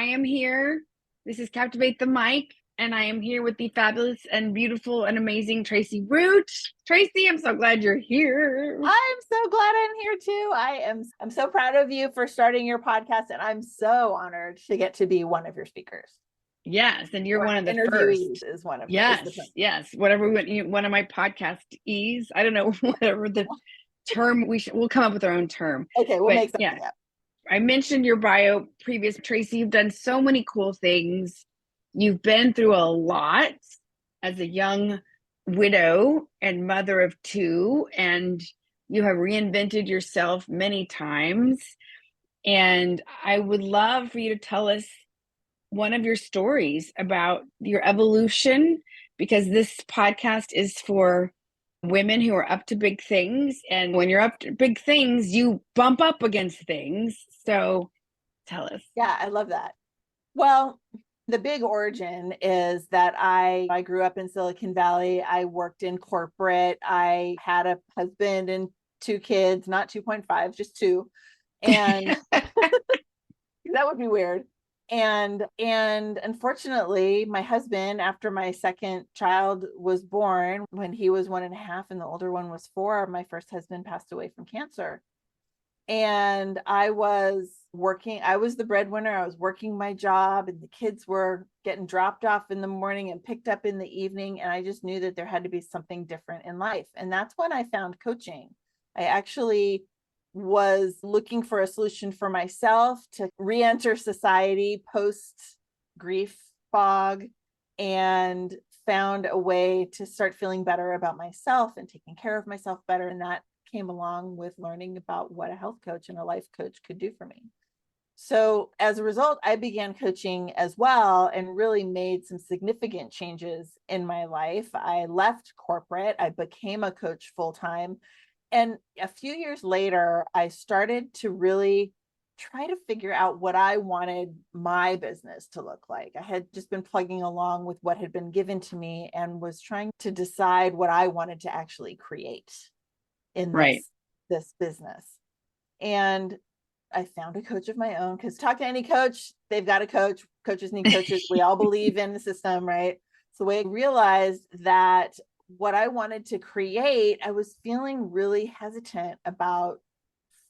I am here. This is Captivate the Mic, and I am here with the fabulous and beautiful and amazing Tracie Root. Tracie, I'm so glad you're here. I'm so glad I'm here too. I'm so proud of you for starting your podcast, and I'm so honored to get to be one of your speakers. Yes, and you're Or one of the interviewees first. is one of Yes, whatever one of my podcastees. I don't know whatever the term we'll come up with our own term. Okay, we'll make something up. I mentioned your bio previous, Tracie. You've done so many cool things. You've been through a lot as a young widow and mother of two, and you have reinvented yourself many times. And I would love for you to tell us one of your stories about your evolution, because this podcast is for women who are up to big things. And when you're up to big things, you bump up against things. So tell us. Yeah, I love that. Well, the big origin is that I grew up in Silicon Valley. I worked in corporate. I had a husband and two kids, not 2.5, just two. And that would be weird. And unfortunately, my husband, after my second child was born, when he was 1.5 and the older one was 4, my first husband passed away from cancer. And I was working, I was the breadwinner. I was working my job, and the kids were getting dropped off in the morning and picked up in the evening. And I just knew that there had to be something different in life. And that's when I found coaching. I actually was looking for a solution for myself to re-enter society post grief fog, and found a way to start feeling better about myself and taking care of myself better. And that came along with learning about what a health coach and a life coach could do for me. So as a result, I began coaching as well and really made some significant changes in my life. I left corporate. I became a coach full-time. And a few years later, I started to really try to figure out what I wanted my business to look like. I had just been plugging along with what had been given to me and was trying to decide what I wanted to actually create in this business. And I found a coach of my own, because talk to any coach, they've got a coach. Coaches need coaches. We all believe in the system, right? So I realized that what I wanted to create, I was feeling really hesitant about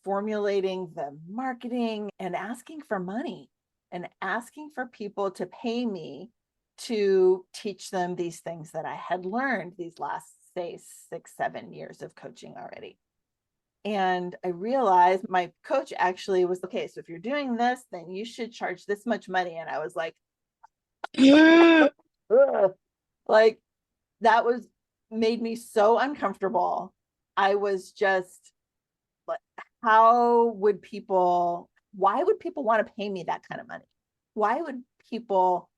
formulating the marketing and asking for money and asking for people to pay me to teach them these things that I had learned these last, say, 6-7 years of coaching already. And I realized my coach actually was, okay, so if you're doing this, then you should charge this much money. And I was like, like, that was made me so uncomfortable. I was just like, why would people want to pay me that kind of money? Why would people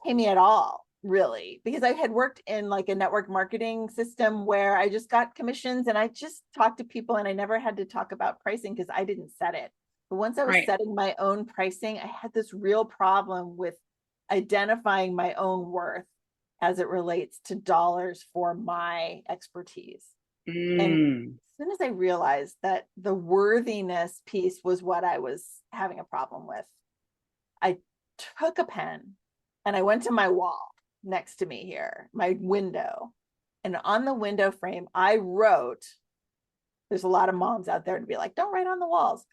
pay me at all, really? Because I had worked in like a network marketing system where I just got commissions and I just talked to people, and I never had to talk about pricing because I didn't set it. But once I was setting my own pricing, I had this real problem with identifying my own worth as it relates to dollars for my expertise. And as soon as I realized that the worthiness piece was what I was having a problem with, I took a pen and I went to my wall next to me here, my window. And on the window frame, I wrote, there's a lot of moms out there to be like, don't write on the walls.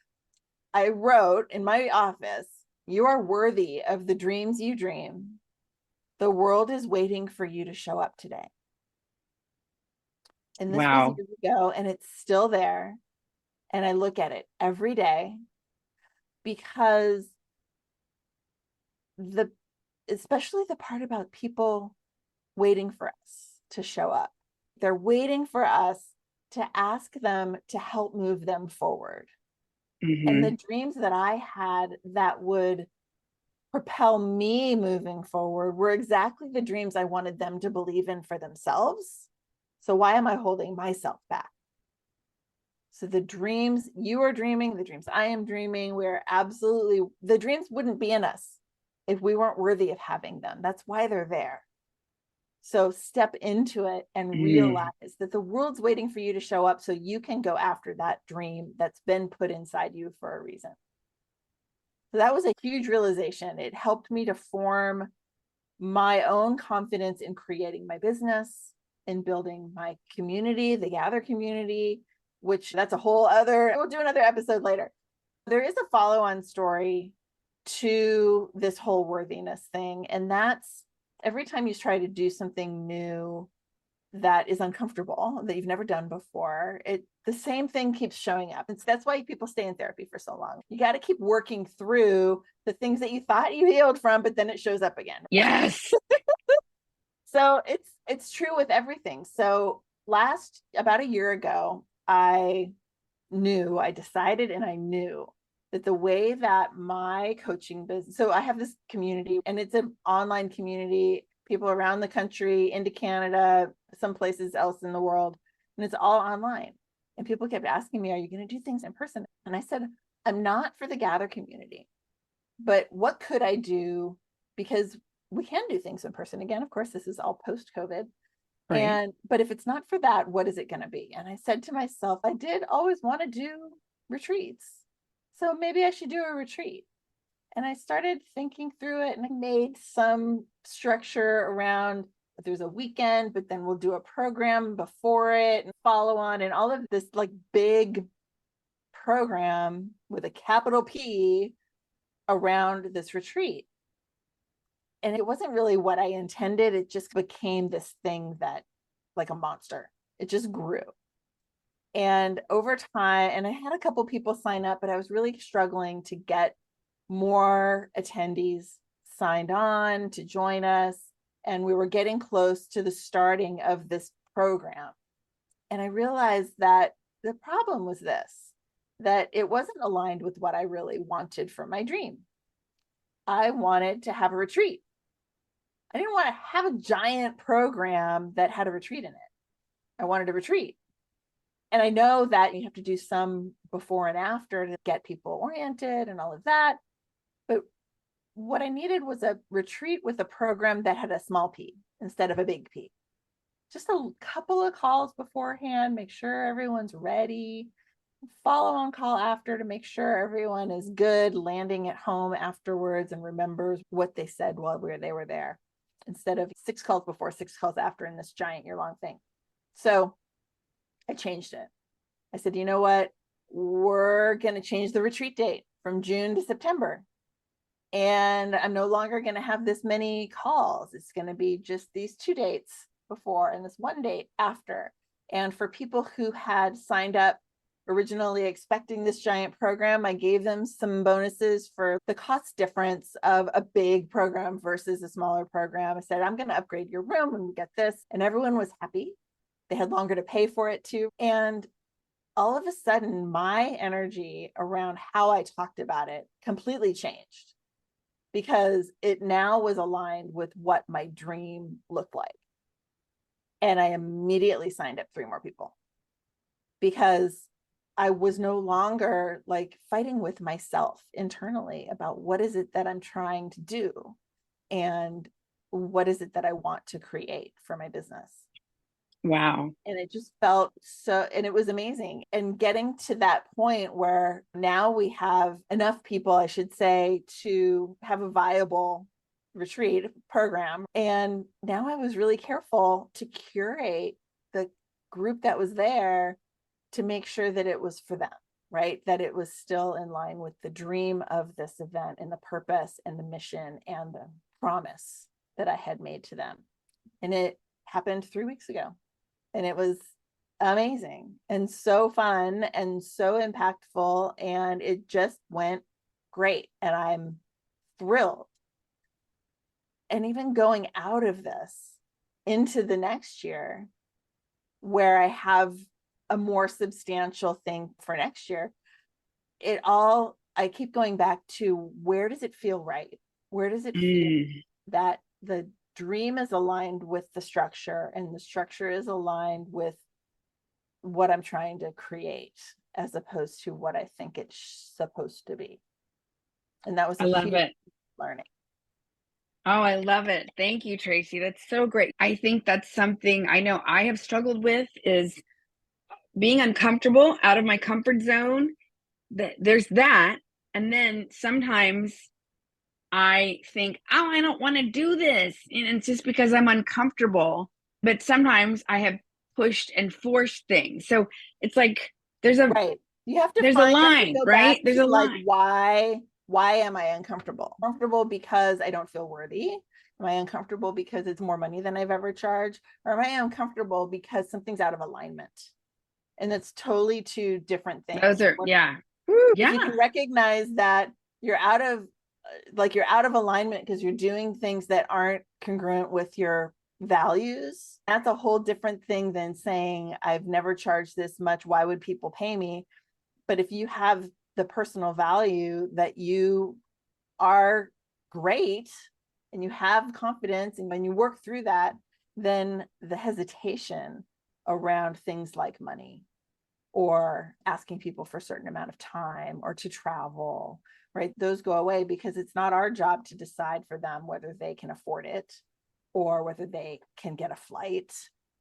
I wrote in my office, you are worthy of the dreams you dream. The world is waiting for you to show up today. And this was years ago, and it's still there. And I look at it every day, because especially the part about people waiting for us to show up. They're waiting for us to ask them to help move them forward. And the dreams that I had that would propel me moving forward were exactly the dreams I wanted them to believe in for themselves. So why am I holding myself back? So the dreams you are dreaming, the dreams I am dreaming, the dreams wouldn't be in us if we weren't worthy of having them. That's why they're there. So step into it and realize that the world's waiting for you to show up so you can go after that dream that's been put inside you for a reason. So that was a huge realization. It helped me to form my own confidence in creating my business, in building my community, the Gather community, which that's a whole other, we'll do another episode later. There is a follow-on story to this whole worthiness thing. And that's every time you try to do something new that is uncomfortable, that you've never done before, the same thing keeps showing up. That's why people stay in therapy for so long. You got to keep working through the things that you thought you healed from, but then it shows up again. Yes. So it's true with everything. So about a year ago, I decided and I knew that the way that my coaching business, so I have this community and it's an online community, people around the country, into Canada, some places else in the world, and it's all online. And people kept asking me, are you going to do things in person? And I said, I'm not for the Gather community, but what could I do? Because we can do things in person again. Of course, this is all post-COVID. Right. But if it's not for that, what is it going to be? And I said to myself, I did always want to do retreats. So maybe I should do a retreat. And I started thinking through it and I made some structure around there's a weekend, but then we'll do a program before it and follow on and all of this like big program with a capital P around this retreat. And it wasn't really what I intended. It just became this thing that like a monster. It just grew. And over time, and I had a couple people sign up, but I was really struggling to get more attendees signed on to join us. And we were getting close to the starting of this program. And I realized that the problem was this, that it wasn't aligned with what I really wanted for my dream. I wanted to have a retreat. I didn't want to have a giant program that had a retreat in it. I wanted a retreat. And I know that you have to do some before and after to get people oriented and all of that. But what I needed was a retreat with a program that had a small P instead of a big P. Just a couple of calls beforehand, make sure everyone's ready, follow on call after to make sure everyone is good, landing at home afterwards and remembers what they said while they were there, instead of 6 calls before, 6 calls after in this giant year-long thing. So I changed it. I said, you know what? We're going to change the retreat date from June to September. And I'm no longer going to have this many calls. It's going to be just these 2 dates before and this 1 date after. And for people who had signed up originally expecting this giant program, I gave them some bonuses for the cost difference of a big program versus a smaller program. I said, I'm going to upgrade your room and we get this. And everyone was happy. They had longer to pay for it too. And all of a sudden, my energy around how I talked about it completely changed because it now was aligned with what my dream looked like. And I immediately signed up 3 more people because I was no longer like fighting with myself internally about what is it that I'm trying to do and what is it that I want to create for my business. Wow. And it just felt so, and it was amazing. And getting to that point where now we have enough people, I should say, to have a viable retreat program. And now I was really careful to curate the group that was there to make sure that it was for them, right? That it was still in line with the dream of this event and the purpose and the mission and the promise that I had made to them. And it happened 3 weeks ago. And it was amazing and so fun and so impactful. And it just went great. And I'm thrilled. And even going out of this into the next year, where I have a more substantial thing for next year, I keep going back to where does it feel right? Where does it feel that the dream is aligned with the structure and the structure is aligned with what I'm trying to create as opposed to what I think it's supposed to be. And that was I love it. Learning. Oh, I love it. Thank you, Tracie. That's so great. I think that's something I know I have struggled with is being uncomfortable out of my comfort zone. There's that. And then sometimes I think, oh, I don't want to do this. And it's just because I'm uncomfortable. But sometimes I have pushed and forced things. So it's like Right. You have to line, go back right? There's to a like, line. why am I uncomfortable? Uncomfortable because I don't feel worthy? Am I uncomfortable because it's more money than I've ever charged? Or am I uncomfortable because something's out of alignment? And it's totally two different Those things. are, yeah. Woo, If you yeah. can recognize that you're out of you're out of alignment because you're doing things that aren't congruent with your values, that's a whole different thing than saying, I've never charged this much, why would people pay me? But if you have the personal value that you are great and you have confidence, and when you work through that, then the hesitation around things like money or asking people for a certain amount of time or to travel, right? Those go away because it's not our job to decide for them whether they can afford it or whether they can get a flight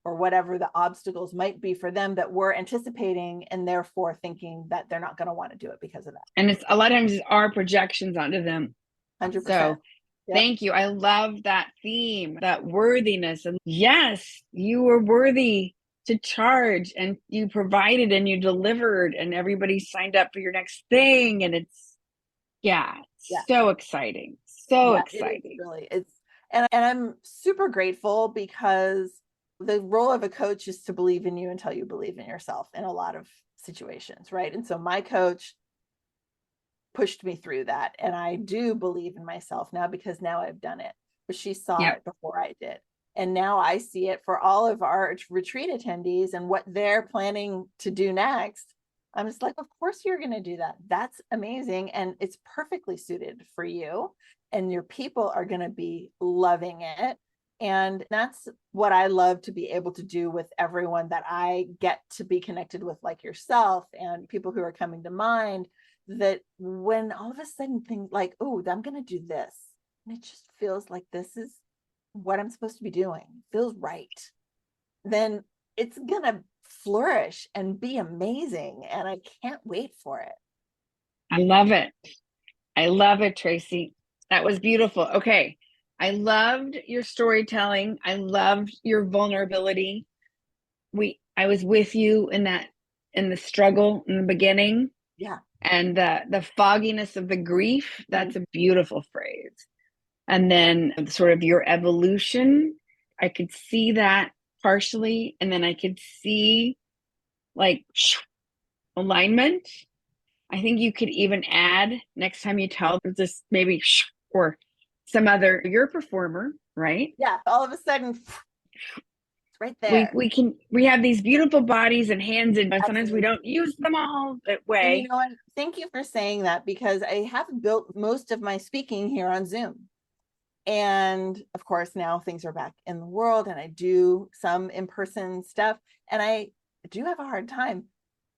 or whatever the obstacles might be for them that we're anticipating, and therefore thinking that they're not going to want to do it because of that. And it's a lot of times it's our projections onto them. 100%. So Yep. thank you. I love that theme, that worthiness. And yes, you were worthy to charge, and you provided and you delivered, and everybody signed up for your next thing. And it's, yeah, Yeah. so exciting. So Yeah, it is exciting. really. And I'm super grateful because the role of a coach is to believe in you until you believe in yourself in a lot of situations, right? And so my coach pushed me through that, and I do believe in myself now because now I've done it. But she saw Yep. it before I did. And now I see it for all of our retreat attendees and what they're planning to do next. I'm just like, of course you're going to do that. That's amazing. And it's perfectly suited for you. And your people are going to be loving it. And that's what I love to be able to do with everyone that I get to be connected with, like yourself and people who are coming to mind, that when all of a sudden things like, oh, I'm going to do this, and it just feels like this is what I'm supposed to be doing, feels right, then it's going to flourish and be amazing. And I can't wait for it. I love it. I love it, Tracie. That was beautiful. Okay. I loved your storytelling. I loved your vulnerability. I was with you in that, in the struggle in the beginning, Yeah. and the fogginess of the grief. That's a beautiful phrase. And then sort of your evolution, I could see that partially, and then I could see like alignment. I think you could even add next time you tell this, maybe or some other, you're a performer, right? Yeah. All of a sudden, it's right there. We have these beautiful bodies and hands, and sometimes we Absolutely. don't use them all that And you way. know what? Thank you for saying that, because I have built most of my speaking here on Zoom. And of course, now things are back in the world and I do some in-person stuff. And I do have a hard time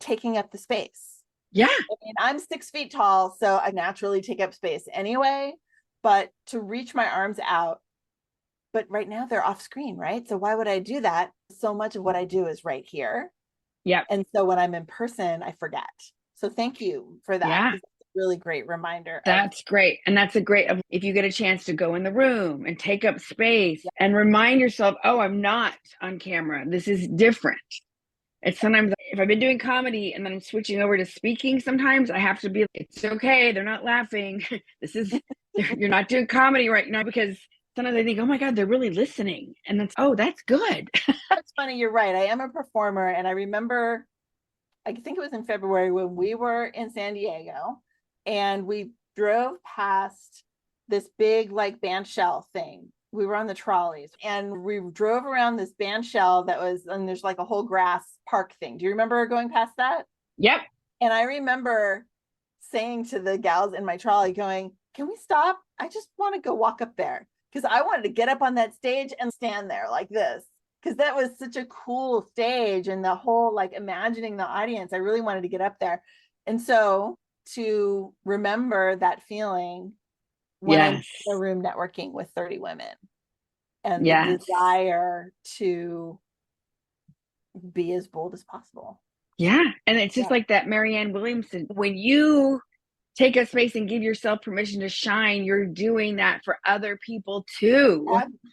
taking up the space. Yeah. I mean, I'm 6 feet tall, so I naturally take up space anyway. But to reach my arms out, but right now they're off screen, right? So why would I do that? So much of what I do is right here. Yep. And so when I'm in person, I forget. So thank you for that, Yeah. because it's a really great reminder of, That's great. And that's a great, if you get a chance to go in the room and take up space yeah, and remind yourself, oh, I'm not on camera. This is different. It's sometimes, if I've been doing comedy and then I'm switching over to speaking, sometimes I have to be, it's okay. They're not laughing. This is, you're not doing comedy right now, because sometimes I think, oh my God, they're really listening. And that's, oh, that's good. it's funny. You're right. I am a performer. And I remember, I think it was in February when we were in San Diego and we drove past this big like band shell thing. We were on the trolleys and we drove around this band shell that was, and there's like a whole grass park thing. Do you remember going past that? Yep. And I remember saying to the gals in my trolley, going, can we stop? I just want to go walk up there. Because I wanted to get up on that stage and stand there like this. Because that was such a cool stage, and the whole like imagining the audience, I really wanted to get up there. And so to remember that feeling when I'm Yes. in a room networking with 30 women, and the Yes. desire to be as bold as possible. Yeah. And it's just Yeah. like that Marianne Williamson, when you take a space and give yourself permission to shine, you're doing that for other people too.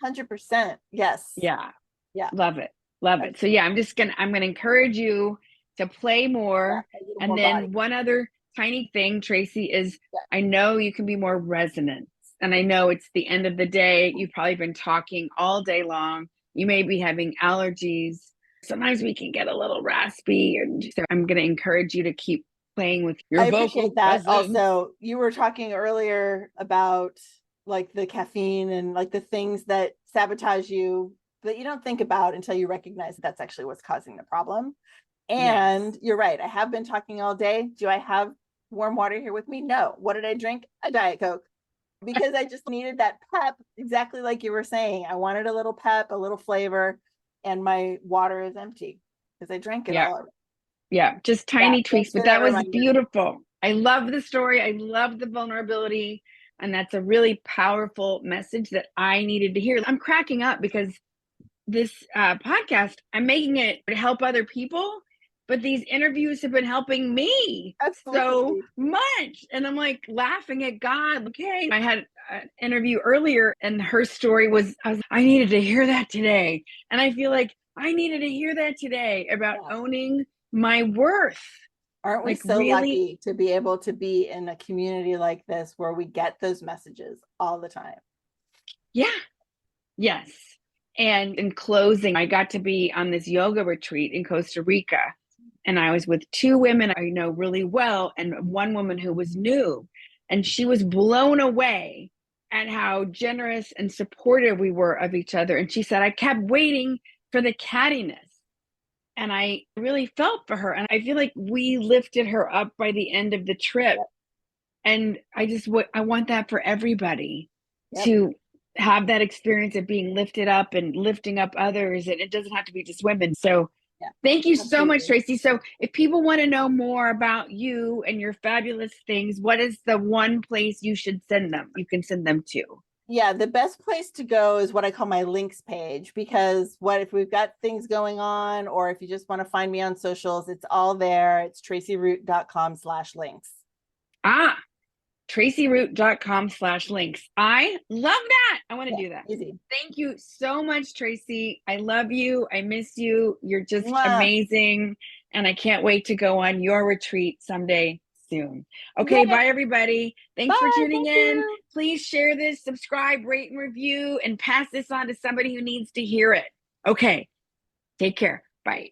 100%. Yes. Yeah. Yeah. Love it. Love it. So yeah, I'm gonna encourage you to play more. Yeah, and more then body. one other tiny thing, Tracie, is I know you can be more resonant. And I know it's the end of the day. You've probably been talking all day long. You may be having allergies. Sometimes we can get a little raspy. And so I'm going to encourage you to keep playing with your I vocal appreciate that. presence. Also, you were talking earlier about like the caffeine and like the things that sabotage you that you don't think about until you recognize that's actually what's causing the problem. And you're right. I have been talking all day. Do I have warm water here with me? No. What did I drink? A Diet Coke. Because I just needed that pep, exactly like you were saying. I wanted a little pep, a little flavor, and my water is empty because I drank it all. Yeah, just tiny tweaks, but that was reminder. beautiful. I love the story. I love the vulnerability. And that's a really powerful message that I needed to hear. I'm cracking up because this podcast, I'm making it to help other people, but these interviews have been helping me so much. And I'm like laughing at God. Okay, I had an interview earlier and her story was, I needed to hear that today. And I feel like I needed to hear that today about owning my worth. Aren't we so lucky to be able to be in a community like this where we get those messages all the time? Yeah. Yes. And in closing, I got to be on this yoga retreat in Costa Rica. And I was with two women I know really well and one woman who was new. And she was blown away at how generous and supportive we were of each other. And she said, I kept waiting for the cattiness. And I really felt for her. And I feel like we lifted her up by the end of the trip. And I want that for everybody to have that experience of being lifted up and lifting up others. And it doesn't have to be just women. So thank you so much, Tracie. So if people want to know more about you and your fabulous things, what is the one place you should send them? You can send them to. Yeah, the best place to go is what I call my links page, because what if we've got things going on, or if you just want to find me on socials, it's all there. It's tracieroot.com/links. TracieRoot.com/links. I love that. I want to do that. Easy. Thank you so much, Tracie. I love you. I miss you. You're just amazing. And I can't wait to go on your retreat someday soon. Okay, bye everybody. Thanks for tuning in. Please share this, subscribe, rate, and review, and pass this on to somebody who needs to hear it. Okay, take care. Bye.